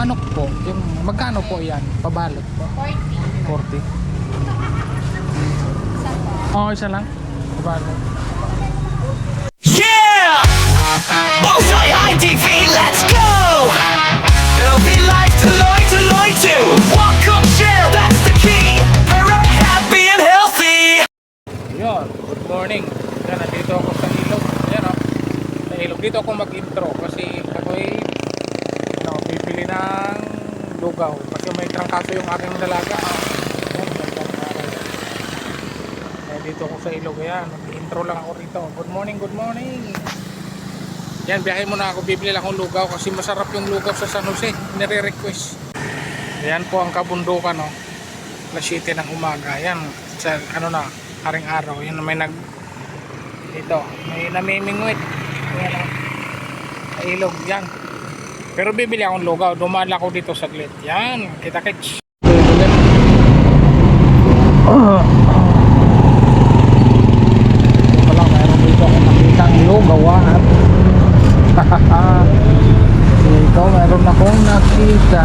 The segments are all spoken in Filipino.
Manok po, yung magkano po yan? Pabalot po? 40. 40. Isa lang? Pabalot. Yeah! Bullseye High TV, let's go! It'll be like Deloitte, Deloitte too. Welcome, share, that's the key. We're happy and healthy. Yun, good morning. Yan, nandito ako sa ilog. Ayan o, sa ilog. Dito ako mag-intro kasi ako'y pipili ng lugaw. Kasi may trangkaso yung aking dalaga. Ayan, magandang araw. Dito ako sa ilog. Ayan, mag-intro lang ako rito. Good morning, good morning. Yan, biyahe muna ako. Bibili lang akong lugaw kasi masarap yung lugaw sa San Jose. Nire-request. Ayan po ang kabundukan, no? Alas 7 ng umaga. Ayan, sa ano na, haring araw. Yan, may dito, may namimingwit. Ayan, sa ilog. Yan. Pero bibili akong lugaw. Dumaan ako dito saglit. Yan, kita-kits. Ito lang, mayroon dito akong nakitang lugaw. Dito meron akong nakita.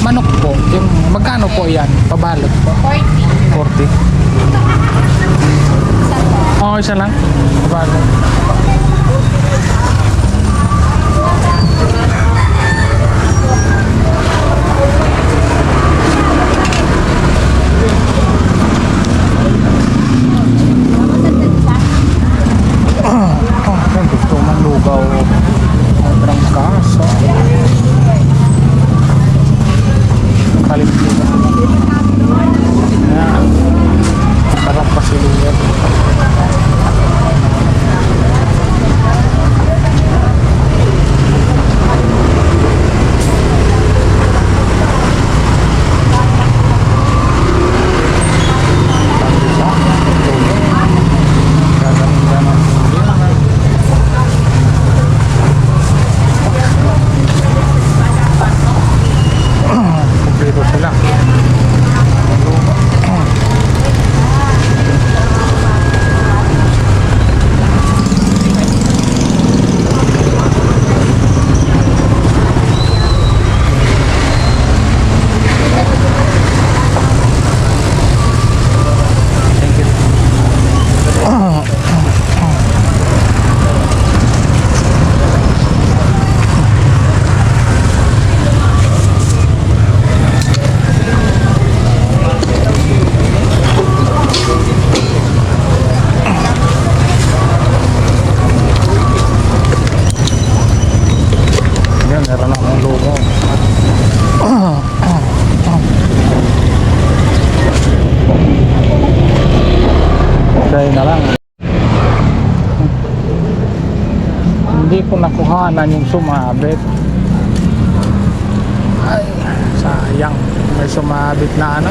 Manok po, yung magkano po yan? Pabalot po? 40. 40. Isa lang? Pabalot. Gusto ng lugaw. Sobrang kaso. Kalimpitan. Ayan. Sarap pa siluyan. Kompleto sila. Thank you. Yan, meron akong lugaw. Try na lang. Hindi ko nakuhanan yung sumabit. Ay, sayang. May sumabit na ano.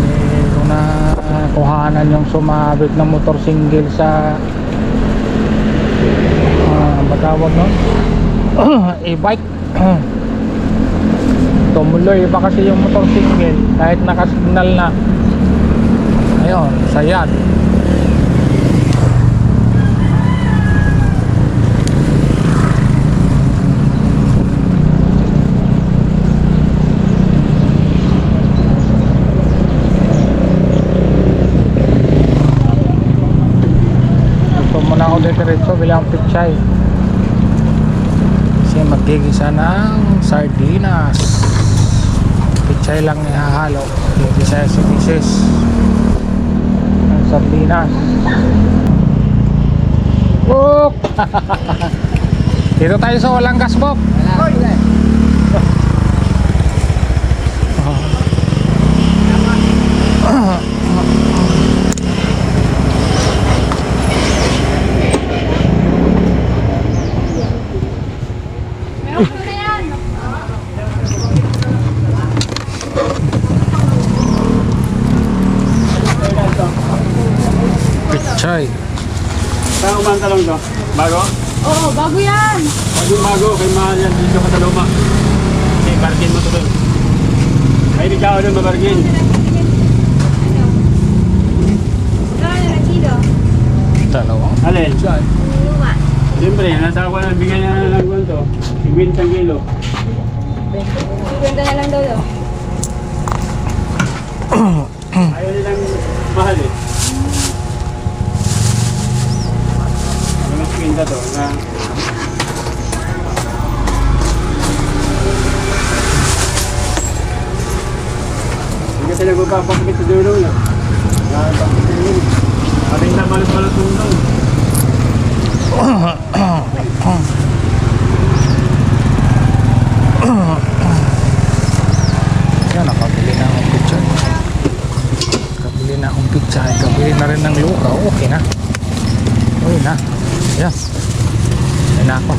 Hindi ko na kuhanan yung sumabit na motor single sa batawag nun? E-bike. Tumuloy pa kasi yung motor single kahit nakasignal na. Ayun, sayad. Gusto muna ako diretso bilang pichay. Kasi magigisa ng sardinas. Pichay lang ihahalo. Gigisa si Mrs. ng sardinas. Bok! Dito tayo sa walang gas, Bok. Pichay. Saan umanta lang to? Bago? Oo, bago yan. Bago, kay mahal yan dito ka sa luma. Okay, bargain mo to doon. May ikaw doon, mabargain. Dalawa. Alin? Diyan. Siyempre, nasa ako na bigyan na lang to. 50 kilo. Ganda na lang daw daw. Ayaw nilang mahal eh. Mas pinta to na hindi kasi nagpapakit sa dulo na. Ating na balot-balot nung Yan, nakabili na akong pizza. Kabili na akong pizza. Kabili na rin ng luka. Okay na. Okay na. Yan. Yan na ako.